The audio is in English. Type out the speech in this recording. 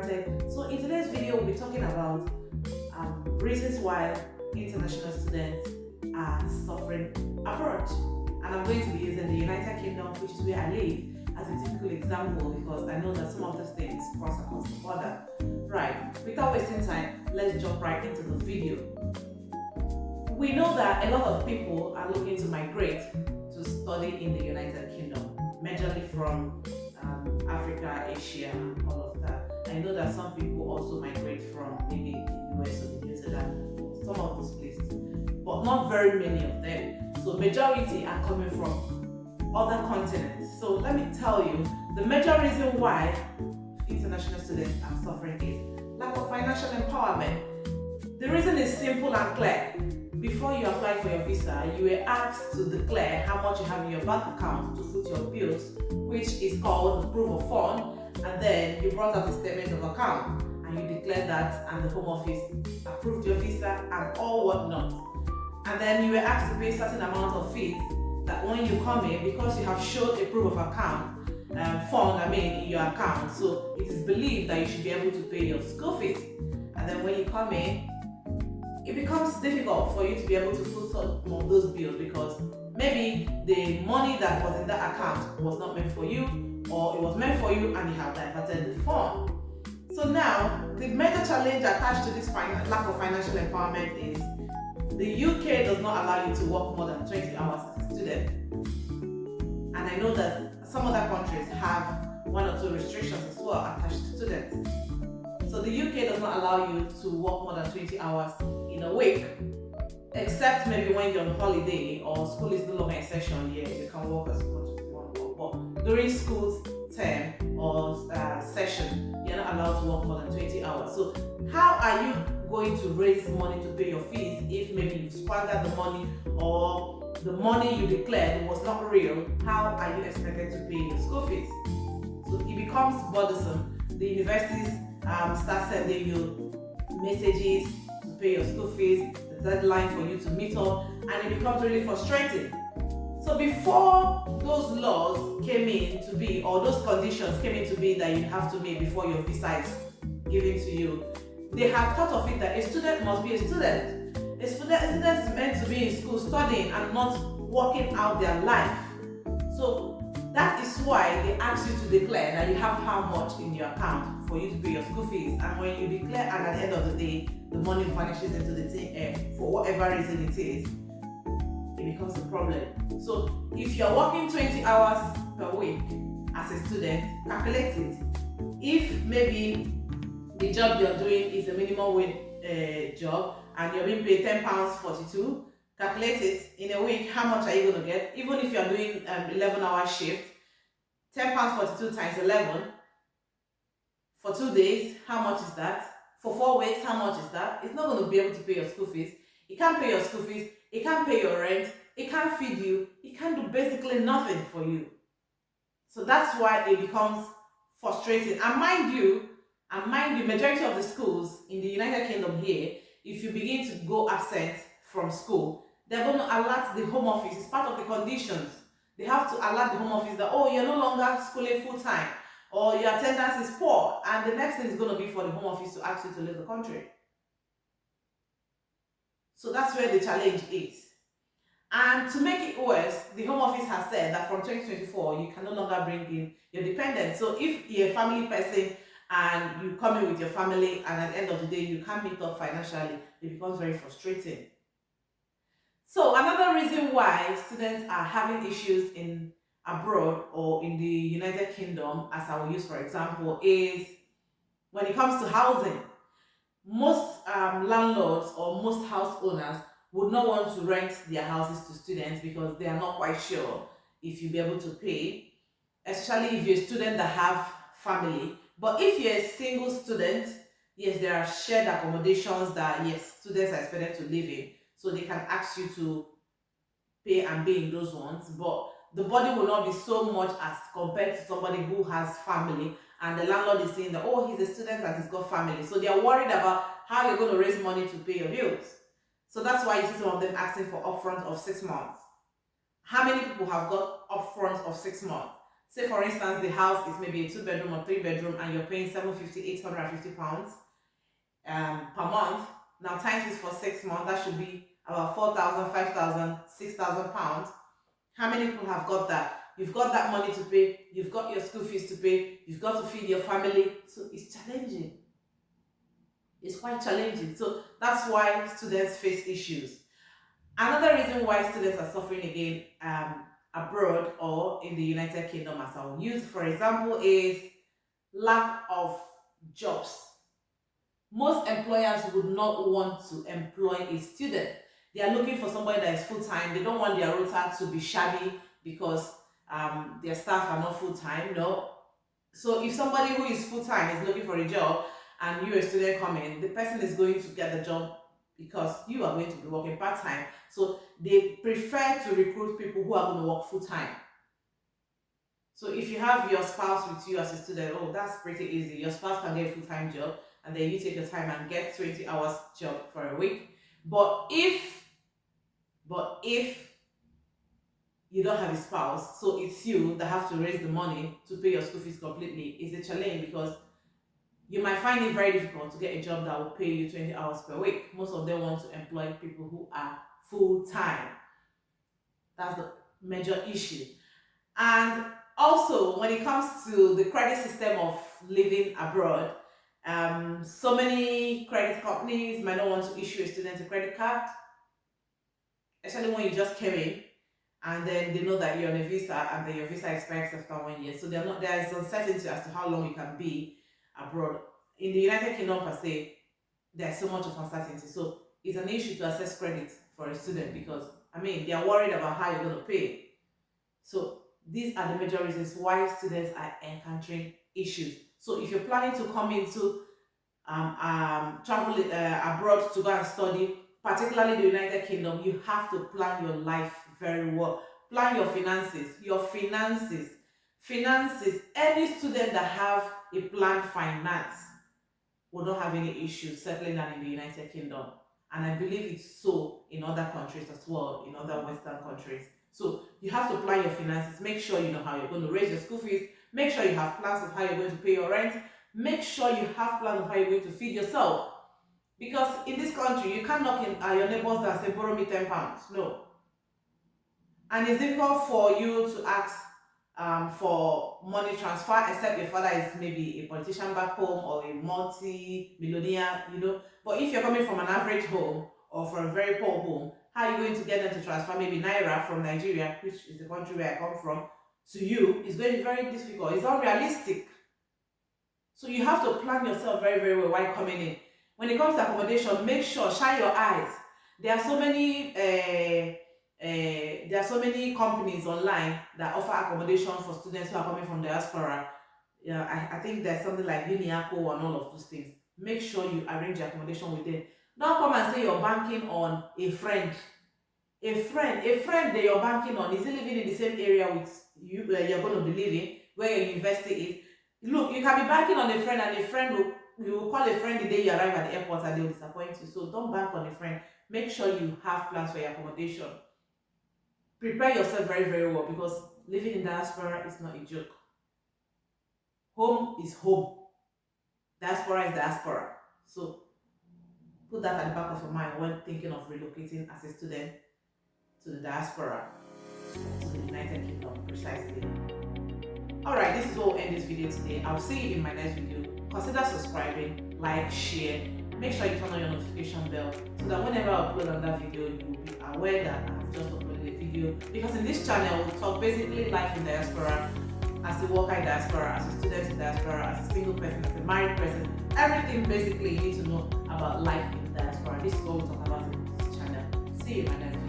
granted. So in today's video, we'll be talking about reasons why international students are suffering abroad. And I'm going to be using the United Kingdom, which is where I live, as a typical example because I know that some of these things cross across the border. Right, without wasting time, let's jump right into the video. We know that a lot of people are looking to migrate to study in the United Kingdom, majorly from Africa, Asia, and all of that. I know that some people also migrate from maybe the US or New Zealand, or some of those places, but not very many of them. So majority are coming from other continents. So let me tell you, the major reason why international students are suffering is lack of financial empowerment. The reason is simple and clear. Before you apply for your visa, you were asked to declare how much you have in your bank account to foot your bills, which is called the proof of fund, and then you brought out a statement of account and you declared that, and the Home Office approved your visa and all whatnot. And then you were asked to pay a certain amount of fees that when you come in, because you have showed a proof of account, fund in your account, so it is believed that you should be able to pay your school fees. And then when you come in, it becomes difficult for you to be able to foot some of those bills because maybe the money that was in that account was not meant for you, or it was meant for you and you have diverted the fund. So now, the major challenge attached to this lack of financial empowerment is the UK does not allow you to work more than 20 hours as a student. And I know that some other countries have one or two restrictions as well attached to students. So the UK does not allow you to work more than 20 hours in a week, except maybe when you're on holiday or school is no longer in session. Yeah, you can work as much as you want to work. But during school term or session, you're not allowed to work more than 20 hours. So how are you going to raise money to pay your fees if maybe you squandered the money or the money you declared was not real? How are you expected to pay your school fees? So it becomes bothersome. The universities start sending you messages to pay your school fees, the deadline for you to meet up, and it becomes really frustrating. So before those laws came in to be, or those conditions came in to be that you have to meet before your visa is given to you, they had thought of it that a student must be a student. A student is meant to be in school studying and not working out their life. So that is why they ask you to declare that you have how much in your account for you to pay your school fees. And when you declare, and at the end of the day, the money vanishes into the thin air for whatever reason it is, it becomes a problem. So if you're working 20 hours per week as a student, calculate it. If maybe the job you're doing is a minimum wage job and you're being paid £10.42, calculate it in a week, how much are you going to get? Even if you're doing 11-hour shift, £10.42 times 11, for 2 days, how much is that? For 4 weeks, how much is that? It's not going to be able to pay your school fees. It can't pay your school fees, it can't pay your rent, it can't feed you, it can't do basically nothing for you. So that's why it becomes frustrating. And mind you, majority of the schools in the United Kingdom here, if you begin to go absent from school, they're going to alert the Home Office. It's part of the conditions. They have to alert the Home Office that, oh, you're no longer schooling full time, or your attendance is poor, and the next thing is going to be for the Home Office to ask you to leave the country. So that's where the challenge is. And to make it worse, the Home Office has said that from 2024, you can no longer bring in your dependents. So if you're a family person and you come in with your family and at the end of the day, you can't meet up financially, it becomes very frustrating. So another reason why students are having issues in abroad or in the United Kingdom, as I will use for example, is when it comes to housing. Most landlords or most house owners would not want to rent their houses to students because they are not quite sure if you'll be able to pay, especially if you're a student that have family. But if you're a single student, yes, there are shared accommodations that, yes, students are expected to live in. So they can ask you to pay and be in those ones. But the body will not be so much as compared to somebody who has family. And the landlord is saying that, oh, he's a student and he's got family. So they are worried about how you're going to raise money to pay your bills. So that's why you see some of them asking for upfront of 6 months. How many people have got upfront of 6 months? Say for instance, the house is maybe a 2 bedroom or 3 bedroom and you're paying 750, 850 pounds per month. Now times this for 6 months, that should be about 4,000, 5,000, 6,000 pounds. How many people have got that? You've got that money to pay, you've got your school fees to pay, you've got to feed your family. So it's challenging. It's quite challenging. So that's why students face issues. Another reason why students are suffering again abroad or in the United Kingdom, as I will use for example, is lack of jobs. Most employers would not want to employ a student. They are looking for somebody that is full-time. They don't want their rota to be shabby because their staff are not full-time. No. So if somebody who is full-time is looking for a job and you're a student coming, the person is going to get the job because you are going to be working part-time. So they prefer to recruit people who are going to work full-time. So if you have your spouse with you as a student, oh, that's pretty easy. Your spouse can get a full-time job and then you take your time and get 20 hours job for a week. But if you don't have a spouse, so it's you that have to raise the money to pay your school fees completely, it's a challenge because you might find it very difficult to get a job that will pay you 20 hours per week. Most of them want to employ people who are full-time. That's the major issue. And also, when it comes to the credit system of living abroad, so many credit companies might not want to issue a student a credit card, especially when you just came in and then they know that you're on a visa and then your visa expires after 1 year. So there's uncertainty as to how long you can be abroad. In the United Kingdom per se, there's so much of uncertainty. So it's an issue to assess credit for a student because, I mean, they're worried about how you're going to pay. So these are the major reasons why students are encountering issues. So if you're planning to come into travel abroad to go and study, particularly the United Kingdom, you have to plan your life very well. Plan your finances. Finances. Any student that have a planned finance will not have any issues settling down in the United Kingdom. And I believe it's so in other countries as well, in other Western countries. So you have to plan your finances. Make sure you know how you're going to raise your school fees. Make sure you have plans of how you're going to pay your rent. Make sure you have plans of how you're going to feed yourself. Because in this country, you can't knock in your neighbors and say, borrow me 10 pounds. No. And it's difficult for you to ask for money transfer, except your father is maybe a politician back home or a multi-millionaire, you know. But if you're coming from an average home or from a very poor home, how are you going to get them to transfer maybe Naira from Nigeria, which is the country where I come from, to you? It's going to be very difficult. It's unrealistic. So you have to plan yourself very, very well while coming in. When it comes to accommodation, make sure, shine your eyes. There are so many companies online that offer accommodation for students who are coming from diaspora. Yeah, I think there's something like Uniaco and all of those things. Make sure you arrange your accommodation with them. Don't come and say you're banking on a friend. A friend that you're banking on, is he living in the same area with you where you're going to be living, where your university is? Look, you can be banking on a friend and a friend you will call a friend the day you arrive at the airport and they will disappoint you. So don't bank on a friend. Make sure you have plans for your accommodation. Prepare yourself very, very well because living in diaspora is not a joke. Home is home. Diaspora is diaspora. So put that at the back of your mind when thinking of relocating as a student to the diaspora, to the United Kingdom, precisely. Alright, this is what we'll end this video today. I'll see you in my next video. Consider subscribing, like, share. Make sure you turn on your notification bell so that whenever I upload another video, you will be aware that I've just uploaded a video. Because in this channel, we'll talk basically life in diaspora, as a worker in diaspora, as a student in diaspora, as a single person, as a married person. Everything basically you need to know about life in diaspora. This is what we'll talk about in this channel. See you in my next video.